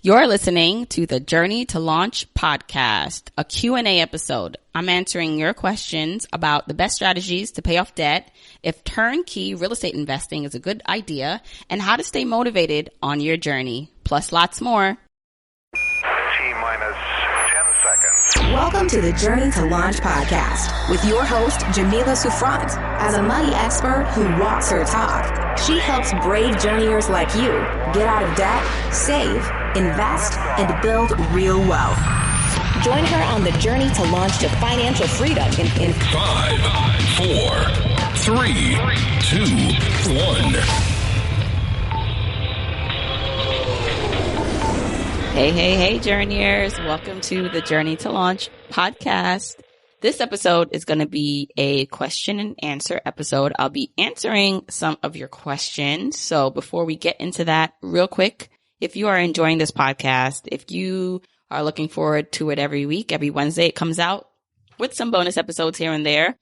You're listening to the Journey to Launch podcast, a Q&A episode. I'm answering your questions about the best strategies to pay off debt, if turnkey real estate investing is a good idea, and how to stay motivated on your journey, plus lots more. T-minus 10 seconds. Welcome to the Journey to Launch podcast with your host, Jamila Souffrant. As a money expert who walks her talk, she helps brave journeyers like you get out of debt, save, invest, and build real wealth. Join her on the journey to launch to financial freedom in 5, 4, 3, 2, 1. Hey, journeyers. Welcome to the Journey to Launch podcast. This episode is going to be a question and answer episode. I'll be answering some of your questions. So before we get into that, real quick, if you are enjoying this podcast, if you are looking forward to it every week, every Wednesday it comes out with some bonus episodes here and there,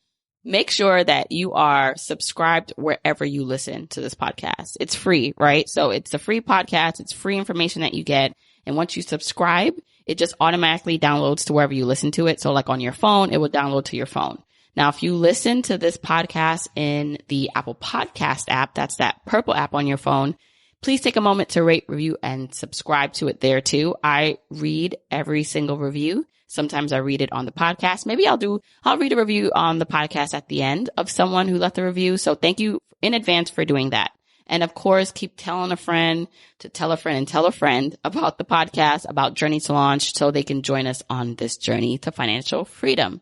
make sure that you are subscribed wherever you listen to this podcast. It's free, right? So it's a free podcast. It's free information that you get. And once you subscribe, it just automatically downloads to wherever you listen to it. So like on your phone, it will download to your phone. Now, if you listen to this podcast in the Apple Podcast app, that's that purple app on your phone, please take a moment to rate, review, and subscribe to it there too. I read every single review. Sometimes I read it on the podcast. Maybe I'll read a review on the podcast at the end of someone who left a review. So thank you in advance for doing that. And of course, keep telling a friend to tell a friend and tell a friend about the podcast, about Journey to Launch, so they can join us on this journey to financial freedom.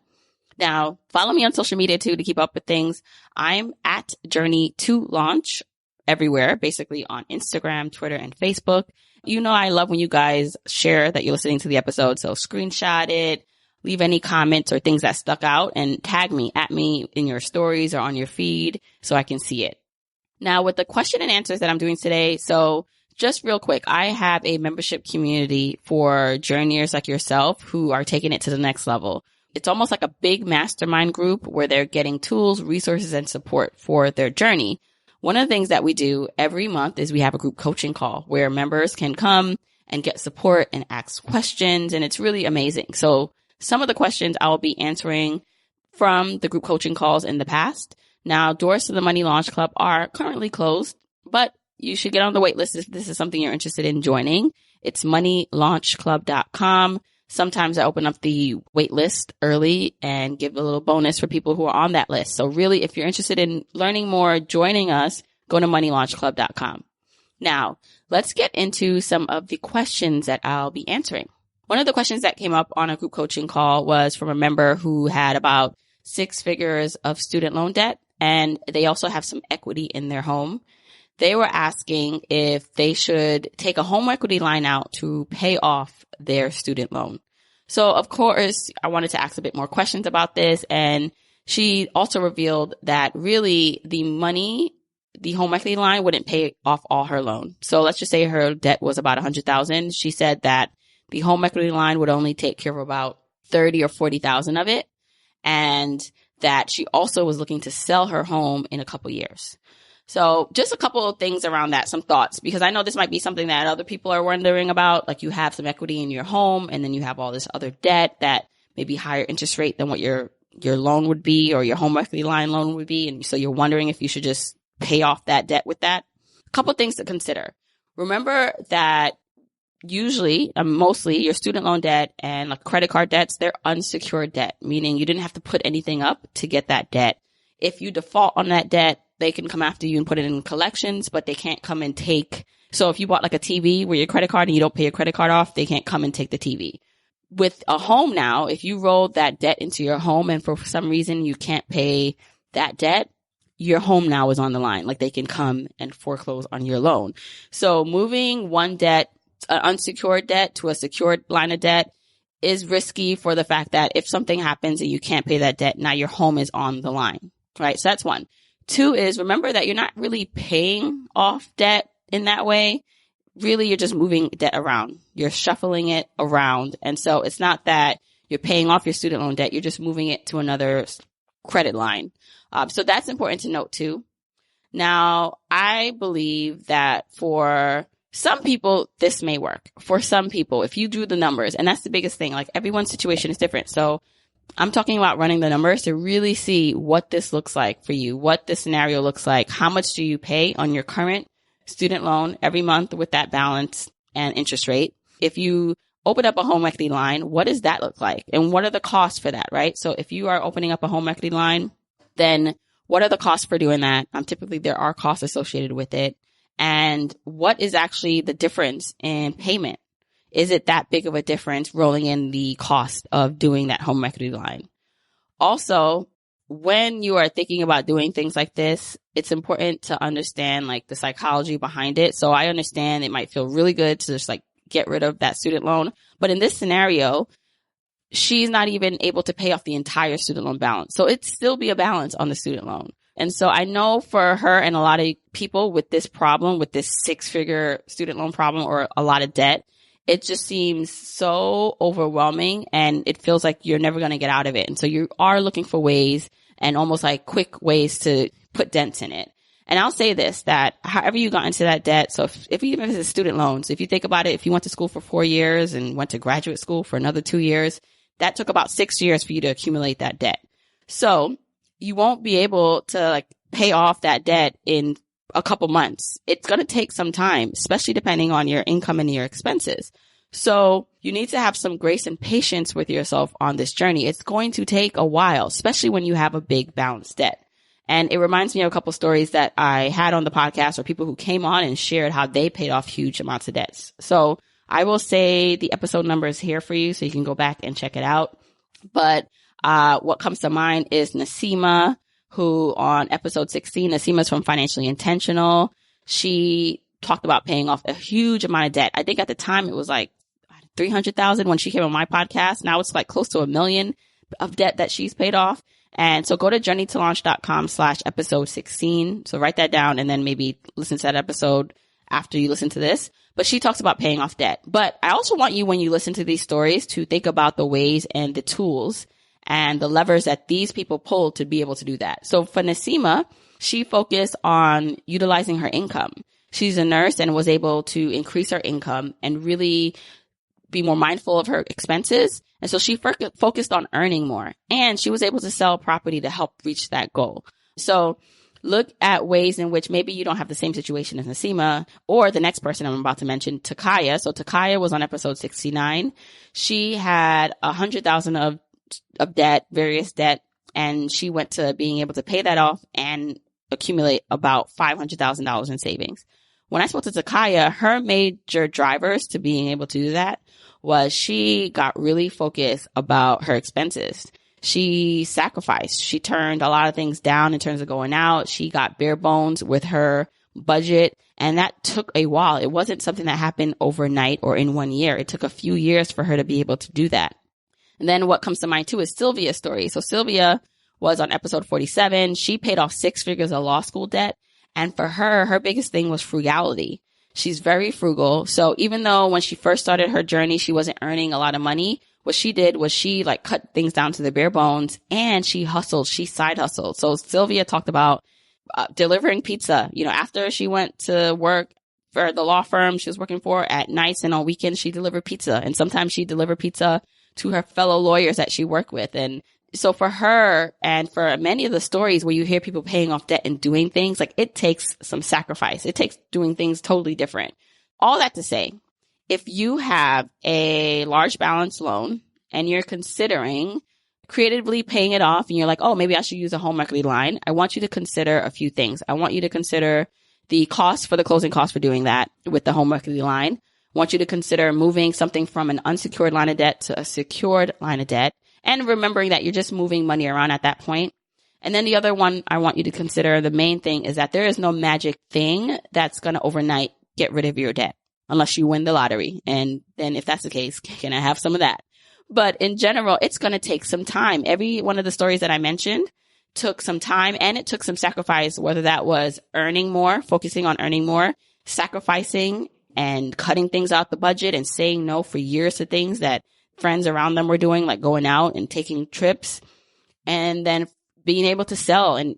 Now, follow me on social media too to keep up with things. I'm at Journey to Launch everywhere, basically on Instagram, Twitter, and Facebook. You know, I love when you guys share that you're listening to the episode. So screenshot it, leave any comments or things that stuck out, and tag me in your stories or on your feed so I can see it. Now, with the question and answers that I'm doing today, so just real quick, I have a membership community for journeyers like yourself who are taking it to the next level. It's almost like a big mastermind group where they're getting tools, resources, and support for their journey. One of the things that we do every month is we have a group coaching call where members can come and get support and ask questions, and it's really amazing. So some of the questions I will be answering from the group coaching calls in the past. Now, doors to the Money Launch Club are currently closed, but you should get on the wait list if this is something you're interested in joining. It's moneylaunchclub.com. Sometimes I open up the wait list early and give a little bonus for people who are on that list. So really, if you're interested in learning more, joining us, go to moneylaunchclub.com. Now, let's get into some of the questions that I'll be answering. One of the questions that came up on a group coaching call was from a member who had about 6 figures of student loan debt, and they also have some equity in their home. They were asking if they should take a home equity line out to pay off their student loan. So, of course, I wanted to ask a bit more questions about this, and she also revealed that really the home equity line wouldn't pay off all her loan. So let's just say her debt was about $100,000. She said that the home equity line would only take care of about $30,000 or $40,000 of it, and that she also was looking to sell her home in a couple years. So just a couple of things around that, some thoughts, because I know this might be something that other people are wondering about. Like, you have some equity in your home and then you have all this other debt that may be higher interest rate than what your loan would be, or your home equity line loan would be. And so you're wondering if you should just pay off that debt with that. A couple of things to consider. Remember that usually, mostly your student loan debt and like credit card debts, they're unsecured debt, meaning you didn't have to put anything up to get that debt. If you default on that debt, they can come after you and put it in collections, but they can't come and take. So if you bought like a TV with your credit card and you don't pay your credit card off, they can't come and take the TV. With a home now, if you roll that debt into your home and for some reason you can't pay that debt, your home now is on the line. Like, they can come and foreclose on your loan. So moving one debt, an unsecured debt, to a secured line of debt is risky for the fact that if something happens and you can't pay that debt, now your home is on the line, right? So that's one. 2 is, remember that you're not really paying off debt in that way. Really, you're just moving debt around. You're shuffling it around. And so it's not that you're paying off your student loan debt. You're just moving it to another credit line. So that's important to note too. Now, I believe that for some people, this may work. For some people, if you do the numbers, and that's the biggest thing, like everyone's situation is different. So I'm talking about running the numbers to really see what this looks like for you, what this scenario looks like. How much do you pay on your current student loan every month with that balance and interest rate? If you open up a home equity line, what does that look like? And what are the costs for that, right? So if you are opening up a home equity line, then what are the costs for doing that? Typically, there are costs associated with it. And what is actually the difference in payment? Is it that big of a difference rolling in the cost of doing that home equity line? Also, when you are thinking about doing things like this, it's important to understand like the psychology behind it. So I understand it might feel really good to just like get rid of that student loan. But in this scenario, she's not even able to pay off the entire student loan balance. So it'd still be a balance on the student loan. And so I know for her and a lot of people with this problem, with this 6-figure student loan problem or a lot of debt, it just seems so overwhelming and it feels like you're never going to get out of it. And so you are looking for ways and almost like quick ways to put dents in it. And I'll say this, that however you got into that debt, so if even if it's a student loan, so if you think about it, if you went to school for 4 years and went to graduate school for another 2 years, that took about 6 years for you to accumulate that debt. So you won't be able to like pay off that debt in a couple months. It's going to take some time, especially depending on your income and your expenses. So you need to have some grace and patience with yourself on this journey. It's going to take a while, especially when you have a big balance debt. And it reminds me of a couple stories that I had on the podcast or people who came on and shared how they paid off huge amounts of debts. So I will say the episode number is here for you so you can go back and check it out. But what comes to mind is Nasima, who on episode 16, Nasima's from Financially Intentional. She talked about paying off a huge amount of debt. I think at the time it was like 300,000 when she came on my podcast. Now it's like close to $1 million of debt that she's paid off. And so go to journeytolaunch.com/episode 16. So write that down and then maybe listen to that episode after you listen to this. But she talks about paying off debt. But I also want you, when you listen to these stories, to think about the ways and the tools and the levers that these people pull to be able to do that. So for Nasima, she focused on utilizing her income. She's a nurse and was able to increase her income and really be more mindful of her expenses. And so she focused on earning more, and she was able to sell property to help reach that goal. So look at ways in which maybe you don't have the same situation as Nasima or the next person I'm about to mention, Takaya. So Takaya was on episode 69. She had 100,000 of debt, various debt, and she went to being able to pay that off and accumulate about $500,000 in savings. When I spoke to Takaya, her major drivers to being able to do that was she got really focused about her expenses. She sacrificed. She turned a lot of things down in terms of going out. She got bare bones with her budget, and that took a while. It wasn't something that happened overnight or in 1 year. It took a few years for her to be able to do that. And then what comes to mind too is Sylvia's story. So Sylvia was on episode 47. She paid off 6 figures of law school debt. And for her, her biggest thing was frugality. She's very frugal. So even though when she first started her journey, she wasn't earning a lot of money, what she did was she like cut things down to the bare bones, and she hustled. She side hustled. So Sylvia talked about delivering pizza. You know, after she went to work for the law firm she was working for at nights and on weekends, she delivered pizza. And sometimes she delivered pizza to her fellow lawyers that she worked with. And so for her and for many of the stories where you hear people paying off debt and doing things, like it takes some sacrifice. It takes doing things totally different. All that to say, if you have a large balance loan and you're considering creatively paying it off and you're like, oh, maybe I should use a home equity line, I want you to consider a few things. I want you to consider the cost for the closing costs for doing that with the home equity line. I want you to consider moving something from an unsecured line of debt to a secured line of debt, and remembering that you're just moving money around at that point. And then the other one I want you to consider, the main thing, is that there is no magic thing that's going to overnight get rid of your debt unless you win the lottery. And then if that's the case, can I have some of that? But in general, it's going to take some time. Every one of the stories that I mentioned took some time, and it took some sacrifice, whether that was earning more, focusing on earning more, sacrificing and cutting things out the budget and saying no for years to things that friends around them were doing, like going out and taking trips. And then being able to sell and,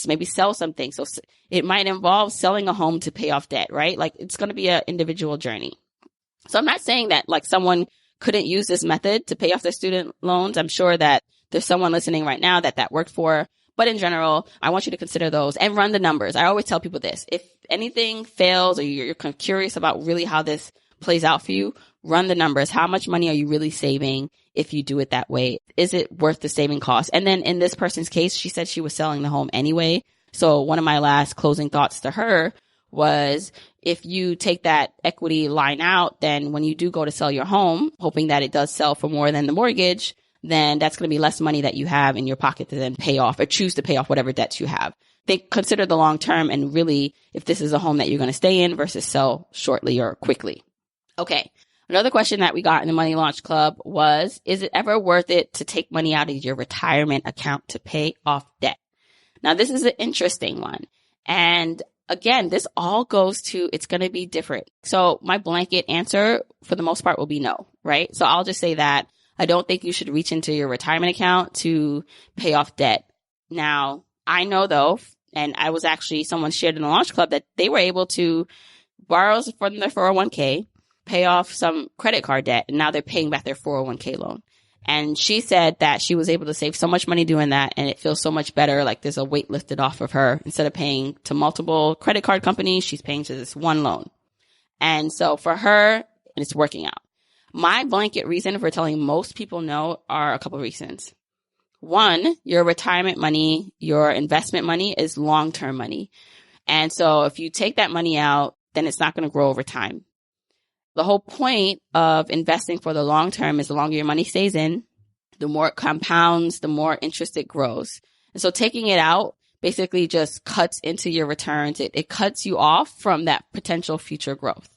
maybe sell something. So it might involve selling a home to pay off debt, right? Like it's going to be an individual journey. So I'm not saying that like someone couldn't use this method to pay off their student loans. I'm sure that there's someone listening right now that worked for. But in general, I want you to consider those and run the numbers. I always tell people this. If anything fails or you're curious about really how this plays out for you, run the numbers. How much money are you really saving if you do it that way? Is it worth the saving cost? And then in this person's case, she said she was selling the home anyway. So one of my last closing thoughts to her was if you take that equity line out, then when you do go to sell your home, hoping that it does sell for more than the mortgage, then that's going to be less money that you have in your pocket to then pay off or choose to pay off whatever debts you have. Consider the long term and really if this is a home that you're going to stay in versus sell shortly or quickly. Okay. Another question that we got in the Money Launch Club was, is it ever worth it to take money out of your retirement account to pay off debt? Now, this is an interesting one. And again, this all goes to, it's going to be different. So my blanket answer for the most part will be no, right? So I'll just say that I don't think you should reach into your retirement account to pay off debt. Now, I know though, and I was actually, someone shared in the Launch Club that they were able to borrow from their 401k, pay off some credit card debt, and now they're paying back their 401k loan. And she said that she was able to save so much money doing that, and it feels so much better, like there's a weight lifted off of her. Instead of paying to multiple credit card companies, she's paying to this one loan. And so for her, it's working out. My blanket reason for telling most people no are a couple of reasons. One, your retirement money, your investment money is long-term money. And so if you take that money out, then it's not going to grow over time. The whole point of investing for the long term is the longer your money stays in, the more it compounds, the more interest it grows. And so taking it out basically just cuts into your returns. It cuts you off from that potential future growth.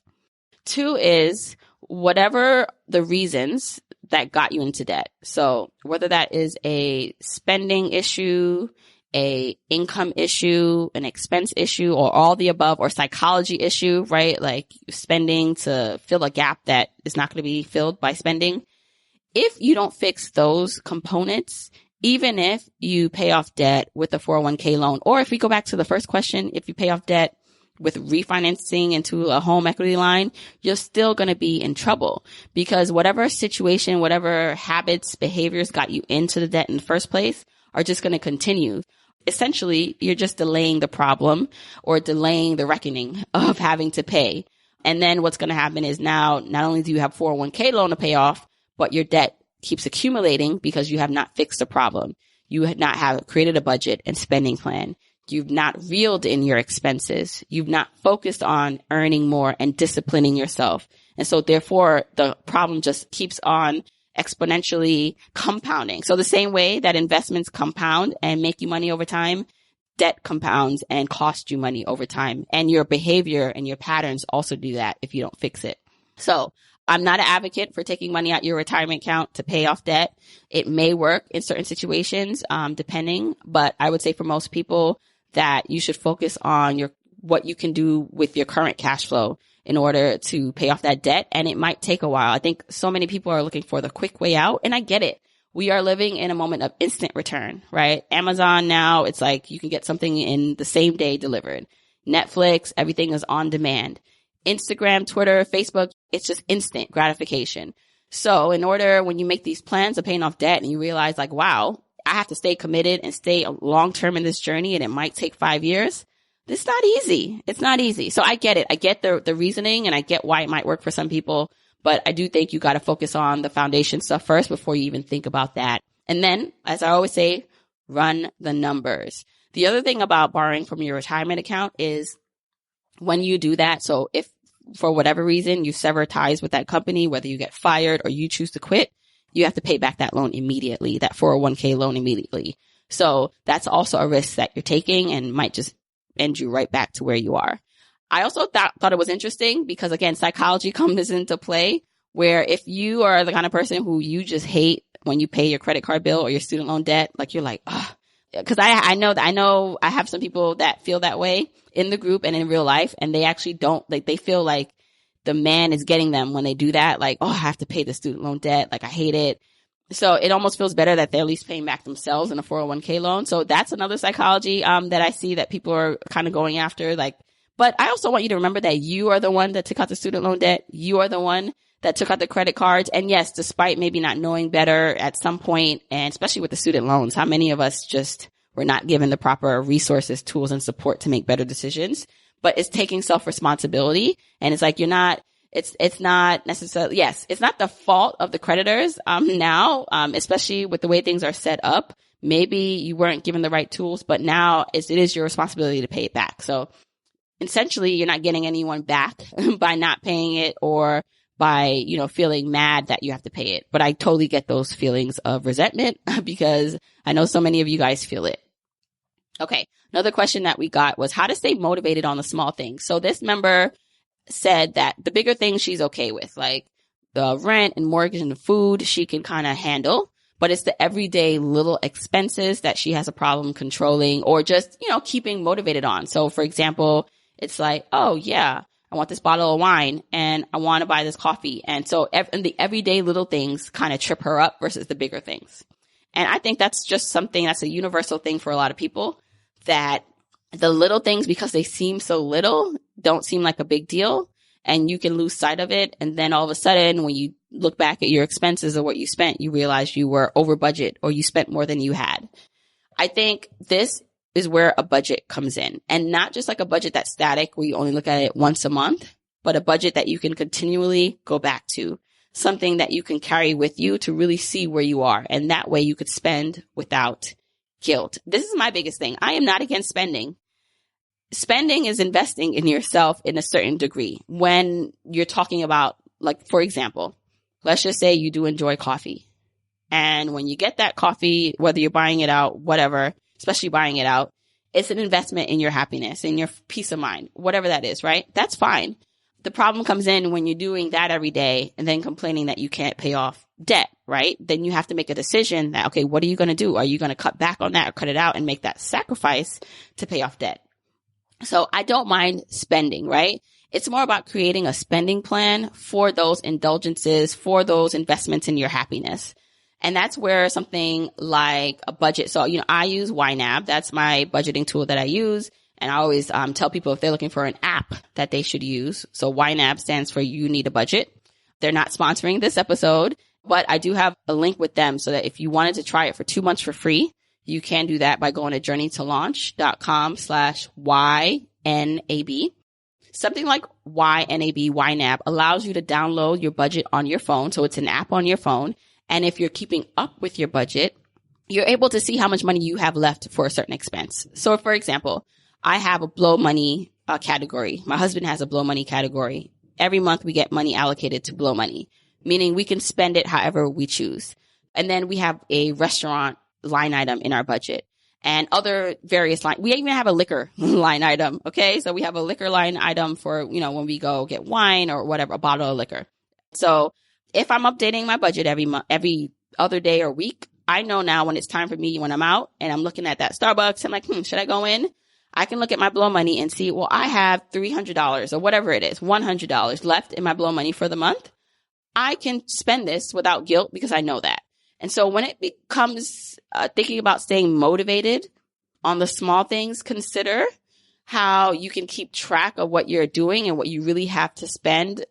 Two is whatever the reasons that got you into debt. So whether that is a spending issue, a income issue, an expense issue, or all the above, or psychology issue, right? Like spending to fill a gap that is not going to be filled by spending. If you don't fix those components, even if you pay off debt with a 401k loan, or if we go back to the first question, if you pay off debt with refinancing into a home equity line, you're still going to be in trouble because whatever situation, whatever habits, behaviors got you into the debt in the first place are just going to continue. Essentially, you're just delaying the problem or delaying the reckoning of having to pay. And then what's going to happen is now not only do you have 401k loan to pay off, but your debt keeps accumulating because you have not fixed the problem. You have not have created a budget and spending plan. You've not reeled in your expenses. You've not focused on earning more and disciplining yourself. And so therefore, the problem just keeps on exponentially compounding. So the same way that investments compound and make you money over time, debt compounds and cost you money over time. And your behavior and your patterns also do that if you don't fix it. So I'm not an advocate for taking money out your retirement account to pay off debt. It may work in certain situations, depending, but I would say for most people that you should focus on what you can do with your current cash flow in order to pay off that debt. And it might take a while. I think so many people are looking for the quick way out, and I get it. We are living in a moment of instant return, right? Amazon now, it's like you can get something in the same day delivered. Netflix, everything is on demand. Instagram, Twitter, Facebook, it's just instant gratification. So in order, when you make these plans of paying off debt and you realize like, wow, I have to stay committed and stay long term in this journey and it might take 5 years. It's not easy. It's not easy. So I get it. I get the reasoning and I get why it might work for some people, but I do think you got to focus on the foundation stuff first before you even think about that. And then, as I always say, run the numbers. The other thing about borrowing from your retirement account is when you do that. So if for whatever reason you sever ties with that company, whether you get fired or you choose to quit, you have to pay back that loan immediately, that 401k loan immediately. So that's also a risk that you're taking and might just end you right back to where you are. I also thought it was interesting because, again, psychology comes into play where if you are the kind of person who you just hate when you pay your credit card bill or your student loan debt, like you're like, oh, because I know I have some people that feel that way in the group and in real life, and they actually don't, like, they feel like the man is getting them when they do that. Like, oh, I have to pay the student loan debt. Like, I hate it. So it almost feels better that they're at least paying back themselves in a 401k loan. So that's another psychology that I see that people are kind of going after. Like, but I also want you to remember that you are the one that took out the student loan debt. You are the one that took out the credit cards. And yes, despite maybe not knowing better at some point, and especially with the student loans, how many of us just were not given the proper resources, tools, and support to make better decisions? But it's taking self-responsibility. And it's like, it's not necessarily, yes, it's not the fault of the creditors, now, especially with the way things are set up. Maybe you weren't given the right tools, but now it is your responsibility to pay it back. So essentially, you're not getting anyone back by not paying it or by, feeling mad that you have to pay it. But I totally get those feelings of resentment because I know so many of you guys feel it. Okay. Another question that we got was how to stay motivated on the small things. So this member said that the bigger things she's okay with, like the rent and mortgage and the food, she can kind of handle, but it's the everyday little expenses that she has a problem controlling or just, keeping motivated on. So for example, it's like, oh yeah, I want this bottle of wine and I want to buy this coffee. And so the everyday little things kind of trip her up versus the bigger things. And I think that's just something that's a universal thing for a lot of people, that the little things, because they seem so little, don't seem like a big deal, and you can lose sight of it. And then all of a sudden, when you look back at your expenses or what you spent, you realize you were over budget or you spent more than you had. I think this is where a budget comes in, and not just like a budget that's static where you only look at it once a month, but a budget that you can continually go back to, something that you can carry with you to really see where you are. And that way you could spend without guilt. This is my biggest thing. I am not against spending. Spending is investing in yourself in a certain degree. When you're talking about, like, for example, let's just say you do enjoy coffee. And when you get that coffee, whether you're buying it out, whatever, especially buying it out, it's an investment in your happiness, in your peace of mind, whatever that is, right? That's fine. The problem comes in when you're doing that every day and then complaining that you can't pay off debt, right? Then you have to make a decision that, okay, what are you going to do? Are you going to cut back on that or cut it out and make that sacrifice to pay off debt? So I don't mind spending, right? It's more about creating a spending plan for those indulgences, for those investments in your happiness. And that's where something like a budget. So, I use YNAB. That's my budgeting tool that I use. And I always tell people if they're looking for an app that they should use. So YNAB stands for You Need a Budget. They're not sponsoring this episode, but I do have a link with them so that if you wanted to try it for 2 months for free, you can do that by going to journeytolaunch.com/YNAB. Something like YNAB allows you to download your budget on your phone. So it's an app on your phone. And if you're keeping up with your budget, you're able to see how much money you have left for a certain expense. So for example, I have a blow money category. My husband has a blow money category. Every month we get money allocated to blow money, meaning we can spend it however we choose. And then we have a restaurant line item in our budget and other various line. We even have a liquor line item. Okay. So we have a liquor line item for, when we go get wine or whatever, a bottle of liquor. So if I'm updating my budget every other day or week, I know now when it's time for me, when I'm out and I'm looking at that Starbucks, I'm like, should I go in? I can look at my blow money and see, well, I have $300 or whatever it is, $100 left in my blow money for the month. I can spend this without guilt because I know that. And so when it becomes thinking about staying motivated on the small things, consider how you can keep track of what you're doing and what you really have to spend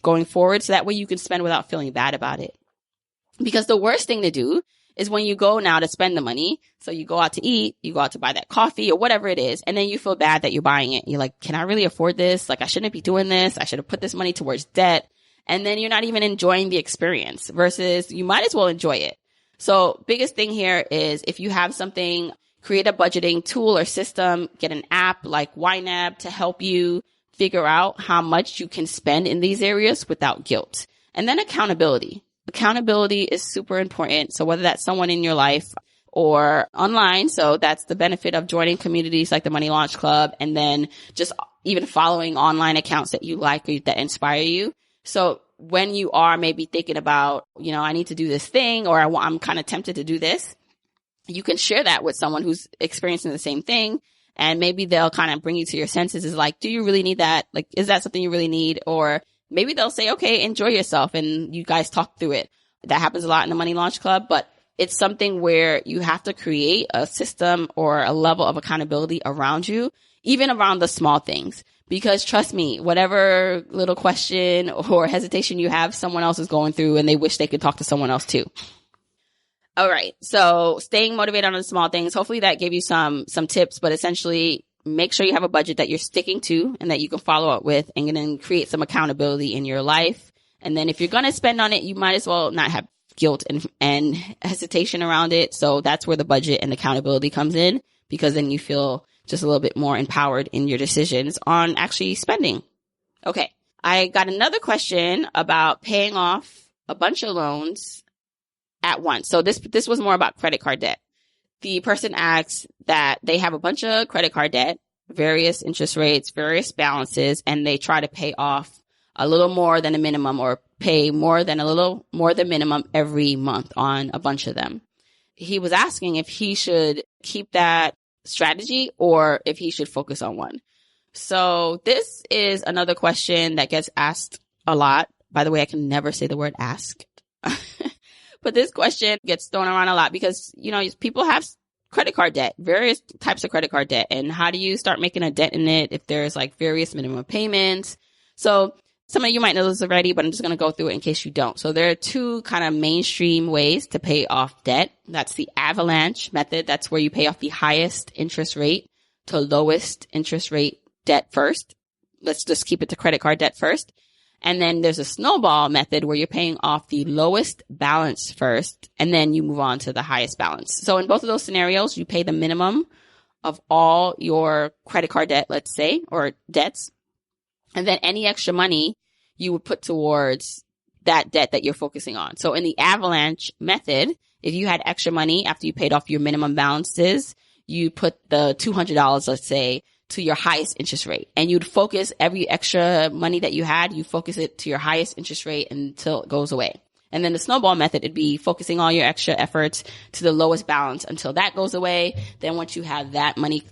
going forward. So that way you can spend without feeling bad about it. Because the worst thing to do is when you go now to spend the money. So you go out to eat, you go out to buy that coffee or whatever it is. And then you feel bad that you're buying it. You're like, can I really afford this? Like, I shouldn't be doing this. I should have put this money towards debt. And then you're not even enjoying the experience versus you might as well enjoy it. So biggest thing here is if you have something, create a budgeting tool or system, get an app like YNAB to help you figure out how much you can spend in these areas without guilt. And then accountability. Accountability is super important. So whether that's someone in your life or online, so that's the benefit of joining communities like the Money Launch Club, and then just even following online accounts that you like or that inspire you. So when you are maybe thinking about, I need to do this thing or I'm kind of tempted to do this, you can share that with someone who's experiencing the same thing. And maybe they'll kind of bring you to your senses. Is like, do you really need that? Like, is that something you really need? Or maybe they'll say, okay, enjoy yourself. And you guys talk through it. That happens a lot in the Money Launch Club, but it's something where you have to create a system or a level of accountability around you, even around the small things. Because trust me, whatever little question or hesitation you have, someone else is going through and they wish they could talk to someone else too. All right. So staying motivated on the small things. Hopefully that gave you some tips, but essentially make sure you have a budget that you're sticking to and that you can follow up with, and then create some accountability in your life. And then if you're going to spend on it, you might as well not have guilt and hesitation around it. So that's where the budget and accountability comes in, because then you feel just a little bit more empowered in your decisions on actually spending. Okay. I got another question about paying off a bunch of loans at once. So this was more about credit card debt. The person asks that they have a bunch of credit card debt, various interest rates, various balances, and they try to pay off a little more than a minimum, or pay more than a little more than minimum every month on a bunch of them. He was asking if he should keep that strategy or if he should focus on one. So this is another question that gets asked a lot. By the way, I can never say the word ask. But this question gets thrown around a lot because, people have credit card debt, various types of credit card debt. And how do you start making a dent in it if there's like various minimum payments? So some of you might know this already, but I'm just going to go through it in case you don't. So there are two kind of mainstream ways to pay off debt. That's the avalanche method. That's where you pay off the highest interest rate to lowest interest rate debt first. Let's just keep it to credit card debt first. And then there's a snowball method where you're paying off the lowest balance first, and then you move on to the highest balance. So in both of those scenarios, you pay the minimum of all your credit card debt, let's say, or debts. And then any extra money you would put towards that debt that you're focusing on. So in the avalanche method, if you had extra money after you paid off your minimum balances, you put the $200, let's say, to your highest interest rate. And you'd focus every extra money that you had, you focus it to your highest interest rate until it goes away. And then the snowball method, it'd be focusing all your extra efforts to the lowest balance until that goes away. Then once you have that money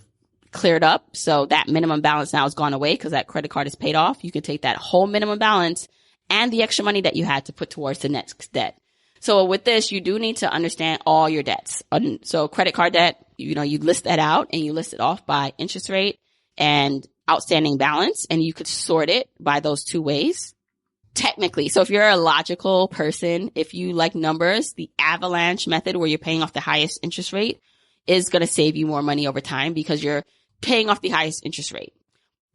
cleared up, so that minimum balance now has gone away because that credit card is paid off, you can take that whole minimum balance and the extra money that you had to put towards the next debt. So with this, you do need to understand all your debts. So credit card debt, you list that out and you list it off by interest rate and outstanding balance, and you could sort it by those two ways. Technically, so if you're a logical person, if you like numbers, the avalanche method where you're paying off the highest interest rate is going to save you more money over time because you're paying off the highest interest rate.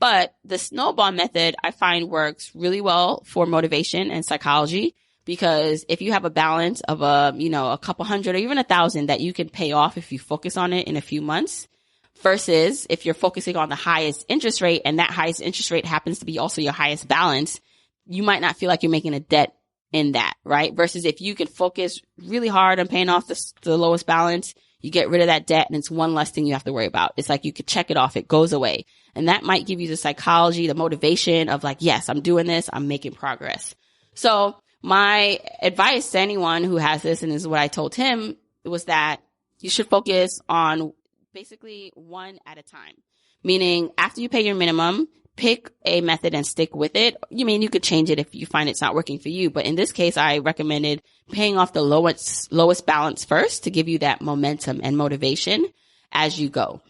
But the snowball method I find works really well for motivation and psychology, because if you have a balance of a couple hundred or even 1,000 that you can pay off if you focus on it in a few months, versus if you're focusing on the highest interest rate and that highest interest rate happens to be also your highest balance, you might not feel like you're making a debt in that, right? Versus if you can focus really hard on paying off the lowest balance, you get rid of that debt and it's one less thing you have to worry about. It's like you could check it off. It goes away. And that might give you the psychology, the motivation of like, yes, I'm doing this. I'm making progress. So my advice to anyone who has this, and this is what I told him, was that you should focus on basically one at a time. Meaning after you pay your minimum, pick a method and stick with it. You could change it if you find it's not working for you. But in this case, I recommended paying off the lowest balance first to give you that momentum and motivation as you go.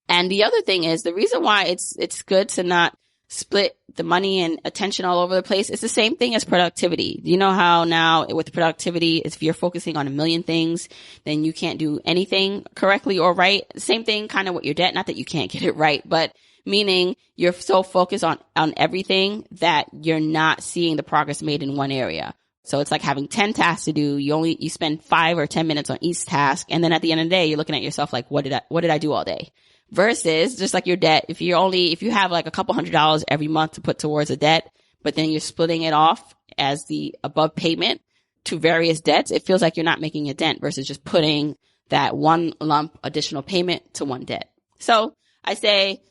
And the other thing is, the reason why it's good to not split the money and attention all over the place, it's the same thing as productivity. You know how now with productivity, if you're focusing on a million things, then you can't do anything correctly or right. Same thing kind of with your debt. Not that you can't get it right, but meaning you're so focused on everything that you're not seeing the progress made in one area. So it's like having 10 tasks to do. You spend 5 or 10 minutes on each task. And then at the end of the day, you're looking at yourself like, what did I do all day? Versus just like your debt, if you have like a couple $100 every month to put towards a debt, but then you're splitting it off as the above payment to various debts, it feels like you're not making a dent versus just putting that one lump additional payment to one debt. So I say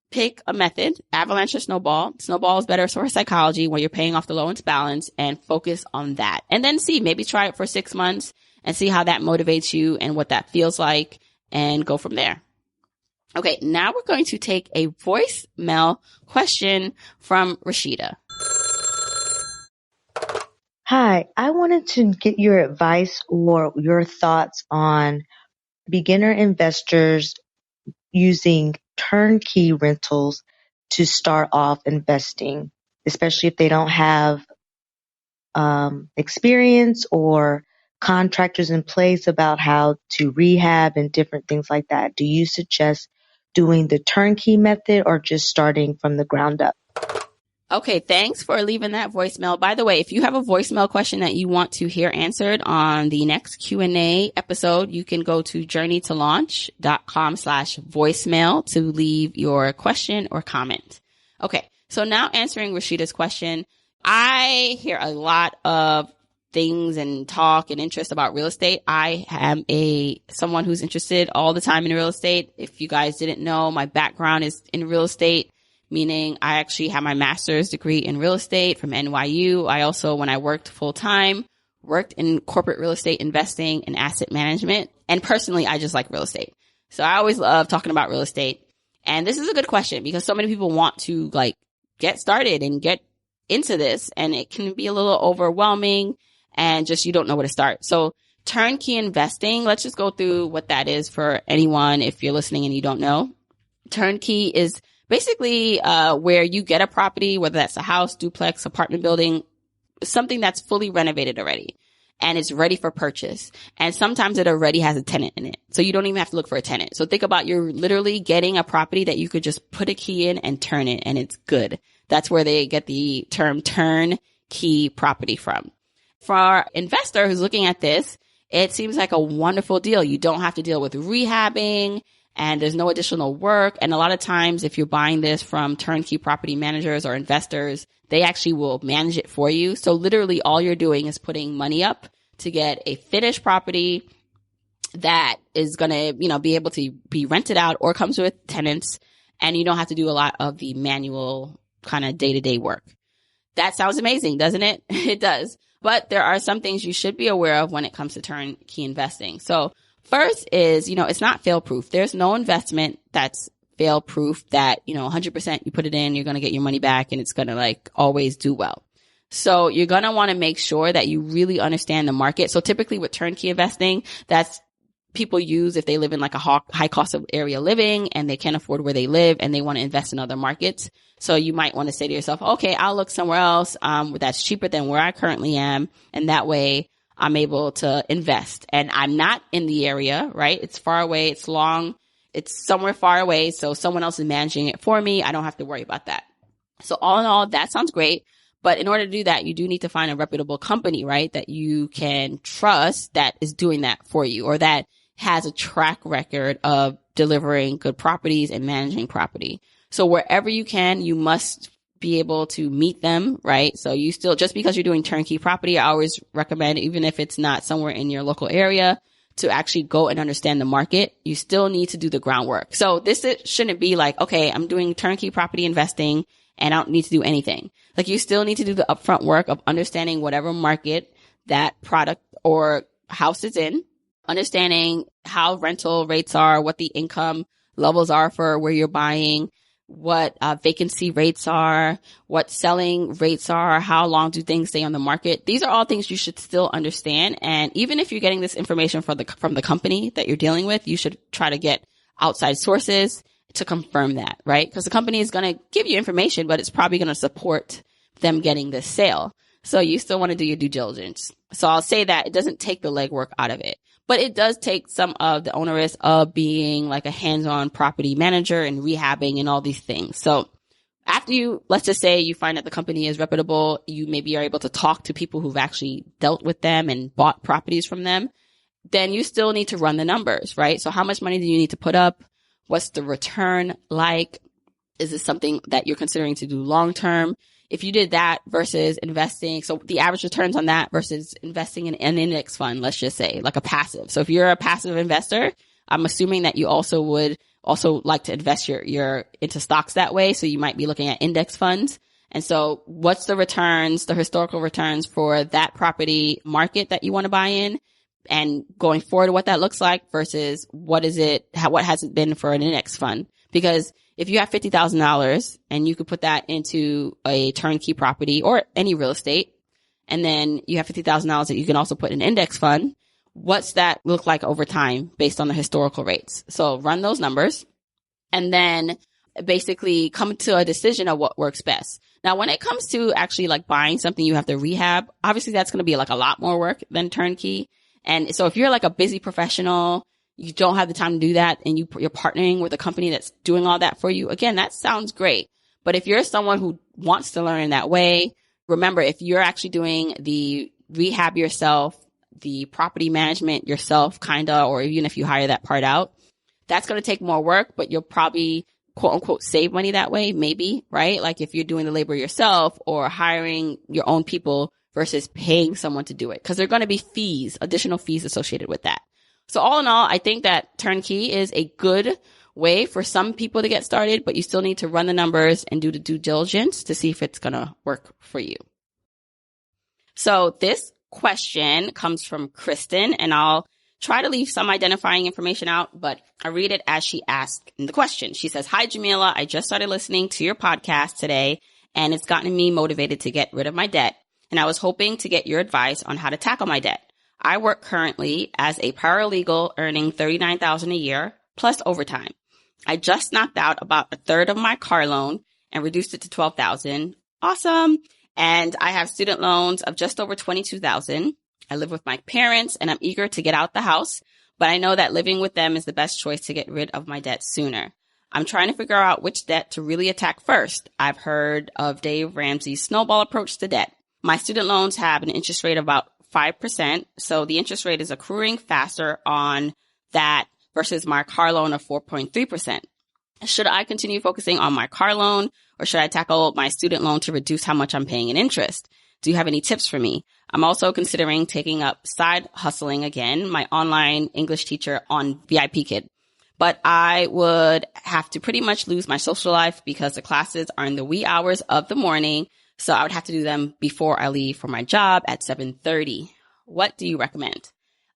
pick a method, avalanche or snowball. Snowball is better for psychology where you're paying off the lowest balance, and focus on that. And then maybe try it for 6 months and see how that motivates you and what that feels like, and go from there. Okay, now we're going to take a voicemail question from Rashida. Hi, I wanted to get your advice or your thoughts on beginner investors using turnkey rentals to start off investing, especially if they don't have experience or contractors in place about how to rehab and different things like that. Do you suggest doing the turnkey method or just starting from the ground up? Okay, thanks for leaving that voicemail. By the way, if you have a voicemail question that you want to hear answered on the next Q&A episode, you can go to journeytolaunch.com/voicemail to leave your question or comment. Okay, so now answering Rashida's question. I hear a lot of things and talk and interest about real estate. I am someone who's interested all the time in real estate. If you guys didn't know, my background is in real estate, meaning I actually have my master's degree in real estate from NYU. I also, when I worked full time, worked in corporate real estate investing and asset management. And personally, I just like real estate. So I always love talking about real estate. And this is a good question because so many people want to get started and get into this, and it can be a little overwhelming and just you don't know where to start. So turnkey investing, let's just go through what that is for anyone if you're listening and you don't know. Turnkey is basically where you get a property, whether that's a house, duplex, apartment building, something that's fully renovated already and it's ready for purchase. And sometimes it already has a tenant in it. So you don't even have to look for a tenant. So think about you're literally getting a property that you could just put a key in and turn it and it's good. That's where they get the term turnkey property from. For our investor who's looking at this, it seems like a wonderful deal. You don't have to deal with rehabbing and there's no additional work. And a lot of times if you're buying this from turnkey property managers or investors, they actually will manage it for you. So literally all you're doing is putting money up to get a finished property that is going to, be able to be rented out or comes with tenants. And you don't have to do a lot of the manual kind of day-to-day work. That sounds amazing, doesn't it? It does. But there are some things you should be aware of when it comes to turnkey investing. So first is, it's not fail-proof. There's no investment that's fail-proof that, 100% you put it in, you're going to get your money back and it's going to always do well. So you're going to want to make sure that you really understand the market. So typically with turnkey investing, that's people use if they live in a high cost of area living and they can't afford where they live and they want to invest in other markets. So you might want to say to yourself, okay, I'll look somewhere else, that's cheaper than where I currently am. And that way I'm able to invest and I'm not in the area, right? It's far away. It's long. It's somewhere far away. So someone else is managing it for me. I don't have to worry about that. So all in all, that sounds great. But in order to do that, you do need to find a reputable company, right? That you can trust that is doing that for you or that has a track record of delivering good properties and managing property. So wherever you can, you must be able to meet them, right? So you still, just because you're doing turnkey property, I always recommend, even if it's not somewhere in your local area, to actually go and understand the market. You still need to do the groundwork. So it shouldn't be okay, I'm doing turnkey property investing and I don't need to do anything. You still need to do the upfront work of understanding whatever market that product or house is in, understanding how rental rates are, what the income levels are for where you're buying, what vacancy rates are, what selling rates are, how long do things stay on the market. These are all things you should still understand. And even if you're getting this information from the company that you're dealing with, you should try to get outside sources to confirm that, right? Because the company is going to give you information, but it's probably going to support them getting this sale. So you still want to do your due diligence. So I'll say that it doesn't take the legwork out of it, but it does take some of the onerous of being a hands-on property manager and rehabbing and all these things. So after let's just say you find that the company is reputable, you maybe are able to talk to people who've actually dealt with them and bought properties from them, then you still need to run the numbers, right? So how much money do you need to put up? What's the return like? Is this something that you're considering to do long-term? If you did that versus investing, so the average returns on that versus investing in an index fund, let's just say, a passive. So if you're a passive investor, I'm assuming that you also would like to invest your into stocks that way. So you might be looking at index funds. And so what's the returns, the historical returns for that property market that you want to buy in? And going forward, what that looks like versus what has it been for an index fund? Because if you have $50,000 and you could put that into a turnkey property or any real estate and then you have $50,000 that you can also put in an index fund, what's that look like over time based on the historical rates? So run those numbers and then basically come to a decision of what works best. Now, when it comes to actually like buying something you have to rehab, obviously that's going to be like a lot more work than turnkey. And so if you're like a busy professional, you don't have the time to do that, and you're partnering with a company that's doing all that for you, again, that sounds great. But if you're someone who wants to learn in that way, remember, if you're actually doing the rehab yourself, the property management yourself, or even if you hire that part out, that's going to take more work, but you'll probably quote unquote save money that way, maybe, right? Like if you're doing the labor yourself or hiring your own people versus paying someone to do it, because there are going to be fees, additional fees associated with that. So all in all, I think that turnkey is a good way for some people to get started, but you still need to run the numbers and do the due diligence to see if it's going to work for you. So this question comes from Kristen, and I'll try to leave some identifying information out, but I read it as she asked in the question. She says, "Hi, Jamila. I just started listening to your podcast today, and it's gotten me motivated to get rid of my debt. And I was hoping to get your advice on how to tackle my debt. I work currently as a paralegal earning $39,000 a year plus overtime. I just knocked out about a third of my car loan and reduced it to $12,000. Awesome. And I have student loans of just over $22,000. I live with my parents and I'm eager to get out the house, but I know that living with them is the best choice to get rid of my debt sooner. I'm trying to figure out which debt to really attack first. I've heard of Dave Ramsey's snowball approach to debt. My student loans have an interest rate of about 5%, so the interest rate is accruing faster on that versus my car loan of 4.3%. Should I continue focusing on my car loan, or should I tackle my student loan to reduce how much I'm paying in interest? Do you have any tips for me? I'm also considering taking up side hustling again, my online English teacher on VIP Kid. But I would have to pretty much lose my social life because the classes are in the wee hours of the morning. So I would have to do them before I leave for my job at 7:30. What do you recommend?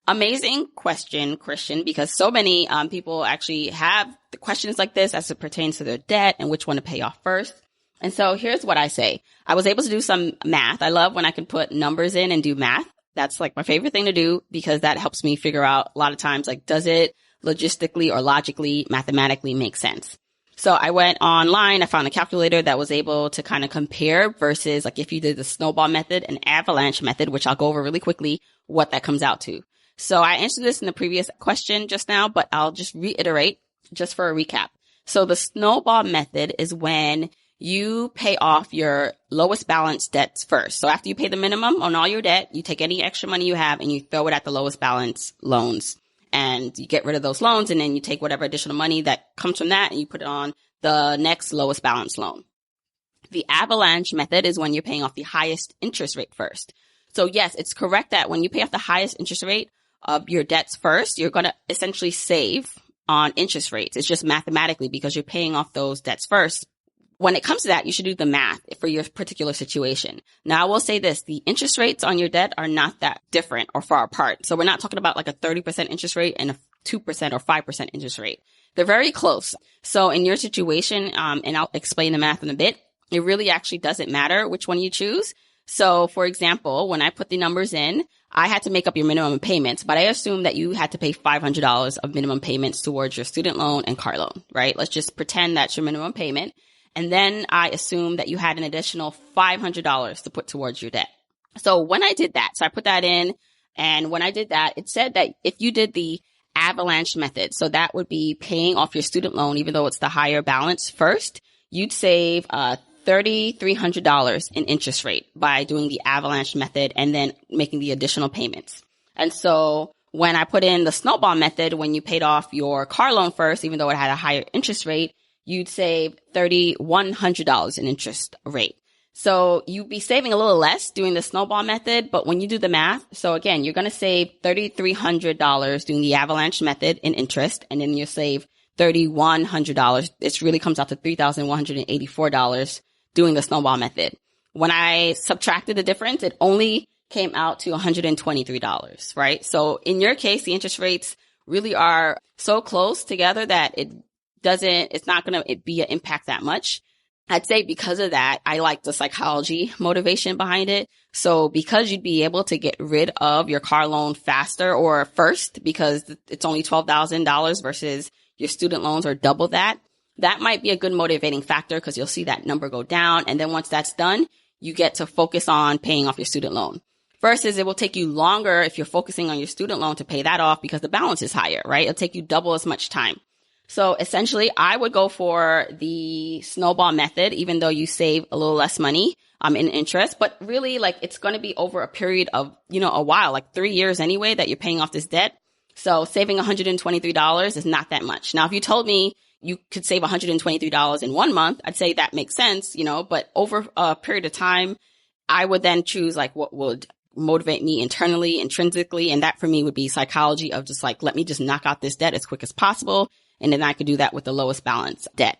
Amazing question, Christian, because so many people actually have the questions like this as it pertains to their debt and which one to pay off first. And so here's what I say. I was able to do some math. I love when I can put numbers in and do math. That's like my favorite thing to do because that helps me figure out a lot of times, like, does it logistically or logically, mathematically make sense? So I went online. I found a calculator that was able to kind of compare versus like if you did the snowball method and avalanche method, which I'll go over really quickly, what that comes out to. So I answered this in the previous question just now, but I'll just reiterate just for a recap. So the snowball method is when you pay off your lowest balance debts first. So after you pay the minimum on all your debt, you take any extra money you have and you throw it at the lowest balance loans. And you get rid of those loans, and then you take whatever additional money that comes from that and you put it on the next lowest balance loan. The avalanche method is when you're paying off the highest interest rate first. So yes, it's correct that when you pay off the highest interest rate of your debts first, you're going to essentially save on interest rates. It's just mathematically because you're paying off those debts first. When it comes to that, you should do the math for your particular situation. Now, I will say this, the interest rates on your debt are not that different or far apart. So we're not talking about like a 30% interest rate and a 2% or 5% interest rate. They're very close. So in your situation, and I'll explain the math in a bit, it really actually doesn't matter which one you choose. So for example, when I put the numbers in, I had to make up your minimum payments, but I assume that you had to pay $500 of minimum payments towards your student loan and car loan, right? Let's just pretend that's your minimum payment. And then I assume that you had an additional $500 to put towards your debt. So when I did that, so I put that in, and when I did that, it said that if you did the avalanche method, so that would be paying off your student loan, even though it's the higher balance first, you'd save $3,300 in interest rate by doing the avalanche method and then making the additional payments. And so when I put in the snowball method, when you paid off your car loan first, even though it had a higher interest rate, you'd save $3,100 in interest rate. So you'd be saving a little less doing the snowball method, but when you do the math, so again, you're going to save $3,300 doing the avalanche method in interest, and then you'll save $3,100. It really comes out to $3,184 doing the snowball method. When I subtracted the difference, it only came out to $123, right? So in your case, the interest rates really are so close together that it's not going to be an impact that much. I'd say because of that, I like the psychology motivation behind it. So because you'd be able to get rid of your car loan faster or first because it's only $12,000 versus your student loans are double that, that might be a good motivating factor because you'll see that number go down. And then once that's done, you get to focus on paying off your student loan. Versus it will take you longer if you're focusing on your student loan to pay that off because the balance is higher, right? It'll take you double as much time. So essentially, I would go for the snowball method, even though you save a little less money in interest. But really, like, it's going to be over a period of, a while, like 3 years anyway, that you're paying off this debt. So saving $123 is not that much. Now, if you told me you could save $123 in 1 month, I'd say that makes sense, but over a period of time, I would then choose like what would motivate me internally, intrinsically. And that for me would be psychology of just like, let me just knock out this debt as quick as possible. And then I could do that with the lowest balance debt.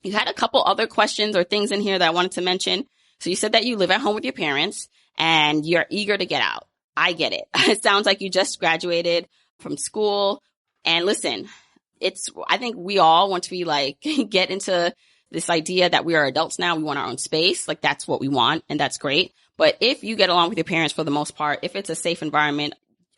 You had a couple other questions or things in here that I wanted to mention. So you said that you live at home with your parents and you're eager to get out. I get it. It sounds like you just graduated from school. And listen, I think we all want to be like, get into this idea that we are adults now. We want our own space. Like that's what we want. And that's great. But if you get along with your parents for the most part, if it's a safe environment,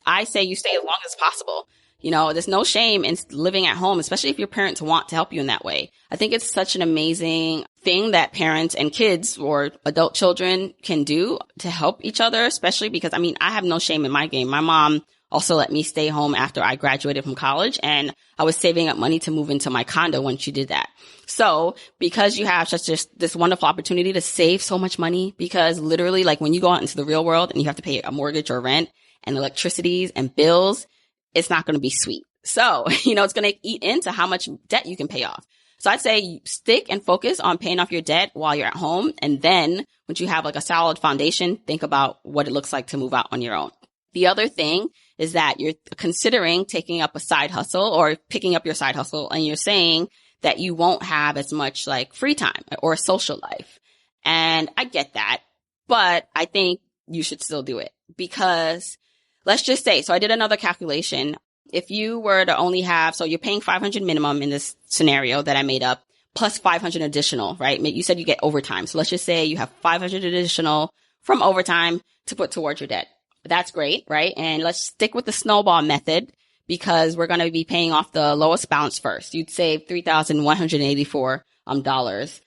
I say you stay as long as possible. There's no shame in living at home, especially if your parents want to help you in that way. I think it's such an amazing thing that parents and kids or adult children can do to help each other, especially because, I have no shame in my game. My mom also let me stay home after I graduated from college, and I was saving up money to move into my condo when she did that. So because you have this wonderful opportunity to save so much money, because literally like when you go out into the real world and you have to pay a mortgage or rent and electricities and bills, it's not going to be sweet. So, it's going to eat into how much debt you can pay off. So I'd say stick and focus on paying off your debt while you're at home. And then once you have like a solid foundation, think about what it looks like to move out on your own. The other thing is that you're considering taking up a side hustle or picking up your side hustle, and you're saying that you won't have as much like free time or a social life. And I get that, but I think you should still do it because let's just say, so I did another calculation. If you were to only have, so you're paying $500 minimum in this scenario that I made up, plus $500 additional, right? You said you get overtime. So let's just say you have $500 additional from overtime to put towards your debt. That's great, right? And let's stick with the snowball method because we're going to be paying off the lowest balance first. You'd save $3,184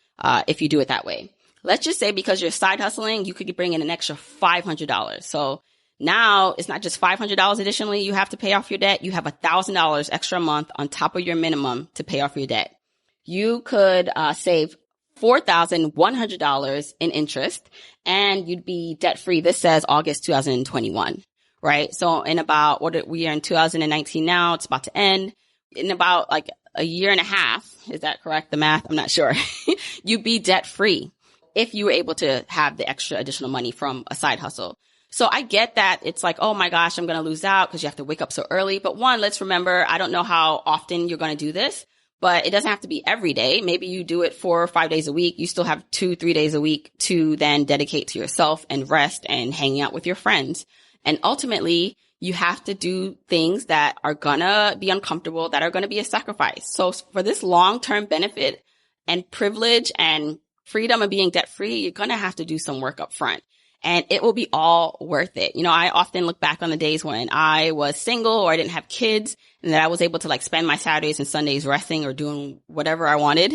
if you do it that way. Let's just say because you're side hustling, you could bring in an extra $500. So now it's not just $500 additionally you have to pay off your debt. You have $1,000 extra a month on top of your minimum to pay off your debt. You could save $4,100 in interest and you'd be debt free. This says August 2021, right? So in about we are in 2019 now, it's about to end. In about like a year and a half, is that correct? The math? I'm not sure. You'd be debt free if you were able to have the extra additional money from a side hustle. So I get that it's like, oh my gosh, I'm going to lose out because you have to wake up so early. But one, let's remember, I don't know how often you're going to do this, but it doesn't have to be every day. Maybe you do it 4 or 5 days a week. You still have 2-3 days a week to then dedicate to yourself and rest and hanging out with your friends. And ultimately, you have to do things that are going to be uncomfortable, that are going to be a sacrifice. So for this long-term benefit and privilege and freedom of being debt free, you're going to have to do some work up front. And it will be all worth it. I often look back on the days when I was single or I didn't have kids and that I was able to like spend my Saturdays and Sundays resting or doing whatever I wanted.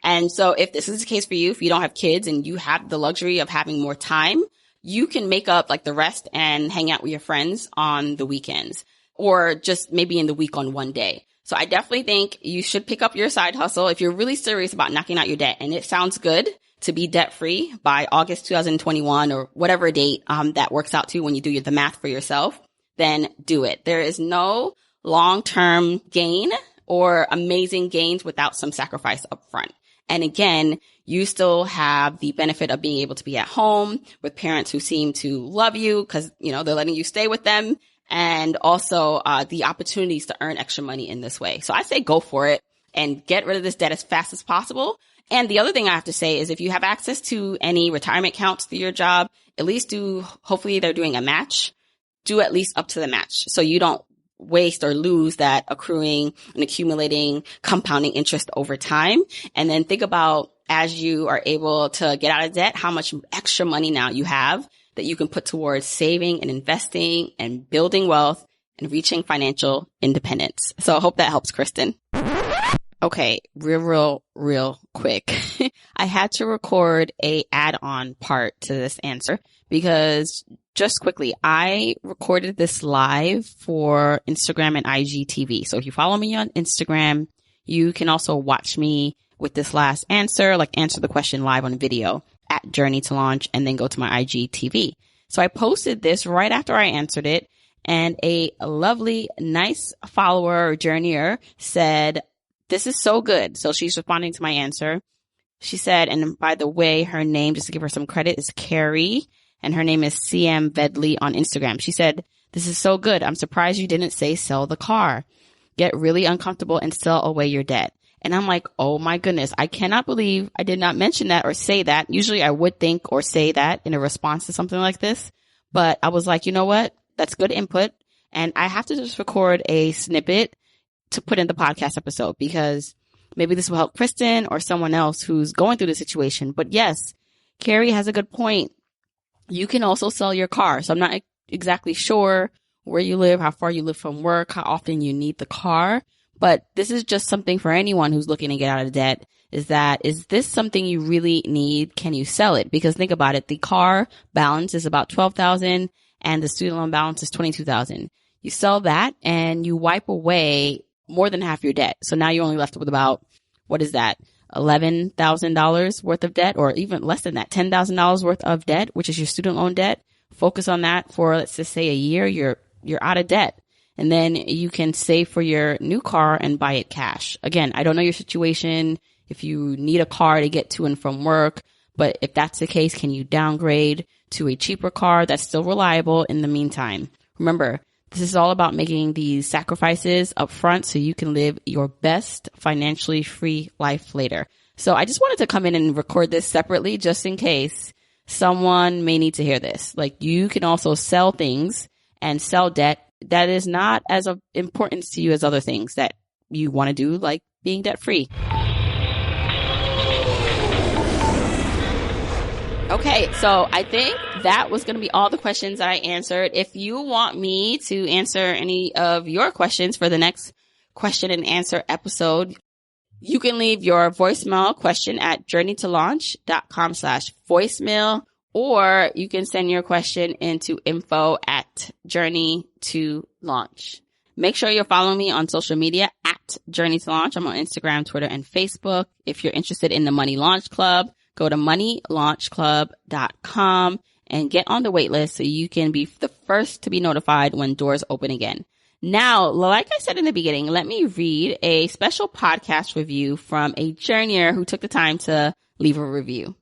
And so if this is the case for you, if you don't have kids and you have the luxury of having more time, you can make up like the rest and hang out with your friends on the weekends or just maybe in the week on one day. So I definitely think you should pick up your side hustle if you're really serious about knocking out your debt. And it sounds good to be debt free by August 2021 or whatever date that works out to when you do the math for yourself, then do it. There is no long-term gain or amazing gains without some sacrifice up front. And again, you still have the benefit of being able to be at home with parents who seem to love you because, they're letting you stay with them, and also the opportunities to earn extra money in this way. So I say go for it and get rid of this debt as fast as possible. And the other thing I have to say is if you have access to any retirement accounts through your job, at least hopefully they're doing a match, do at least up to the match. So you don't waste or lose that accruing and accumulating compounding interest over time. And then think about, as you are able to get out of debt, how much extra money now you have that you can put towards saving and investing and building wealth and reaching financial independence. So I hope that helps, Kristen. Okay, real quick. I had to record a add-on part to this answer because just quickly, I recorded this live for Instagram and IGTV. So if you follow me on Instagram, you can also watch me with this last answer, like answer the question live on video at Journey to Launch and then go to my IGTV. So I posted this right after I answered it, and a lovely, nice follower or journeyer said, "This is so good." So she's responding to my answer. She said, and by the way, her name, just to give her some credit, is Carrie, and her name is CM Vedley on Instagram. She said, "This is so good. I'm surprised you didn't say sell the car. Get really uncomfortable and sell away your debt." And I'm like, oh my goodness, I cannot believe I did not mention that or say that. Usually I would think or say that in a response to something like this. But I was like, you know what? That's good input. And I have to just record a snippet to put in the podcast episode because maybe this will help Kristen or someone else who's going through the situation. But yes, Carrie has a good point. You can also sell your car. So I'm not exactly sure where you live, how far you live from work, how often you need the car. But this is just something for anyone who's looking to get out of debt, is this something you really need? Can you sell it? Because think about it. The car balance is about $12,000 and the student loan balance is $22,000. You sell that and you wipe away more than half your debt. So now you're only left with about, what is that? $11,000 worth of debt, or even less than that, $10,000 worth of debt, which is your student loan debt. Focus on that for, let's just say, a year. You're out of debt. And then you can save for your new car and buy it cash. Again, I don't know your situation, if you need a car to get to and from work, but if that's the case, can you downgrade to a cheaper car that's still reliable in the meantime? Remember, this is all about making these sacrifices up front so you can live your best financially free life later. So I just wanted to come in and record this separately just in case someone may need to hear this. Like, you can also sell things and sell debt that is not as of importance to you as other things that you want to do, like being debt free. Okay, so I think that was going to be all the questions that I answered. If you want me to answer any of your questions for the next question and answer episode, you can leave your voicemail question at journeytolaunch.com/voicemail, or you can send your question into info@journeytolaunch. Make sure you're following me on social media at Journey to Launch. I'm on Instagram, Twitter, and Facebook. If you're interested in the Money Launch Club, go to moneylaunchclub.com and get on the wait list so you can be the first to be notified when doors open again. Now, like I said in the beginning, let me read a special podcast review from a journeyer who took the time to leave a review.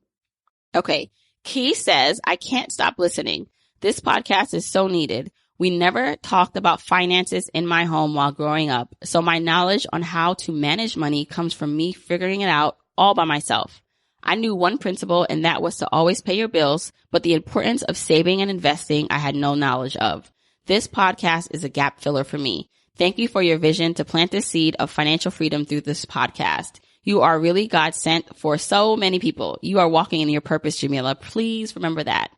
Okay. Key says, "I can't stop listening. This podcast is so needed. We never talked about finances in my home while growing up, so my knowledge on how to manage money comes from me figuring it out all by myself. I knew one principle, and that was to always pay your bills, but the importance of saving and investing I had no knowledge of. This podcast is a gap filler for me. Thank you for your vision to plant the seed of financial freedom through this podcast. You are really God sent for so many people. You are walking in your purpose, Jamila. Please remember that."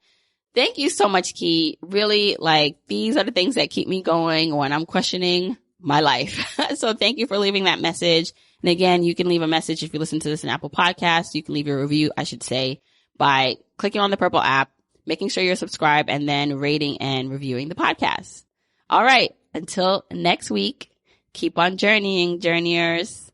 Thank you so much, Key. Really, these are the things that keep me going when I'm questioning my life. So thank you for leaving that message. And again, you can leave a message if you listen to this in Apple Podcasts. You can leave a review, I should say, by clicking on the purple app, making sure you're subscribed, and then rating and reviewing the podcast. All right. Until next week, keep on journeying, journeyers.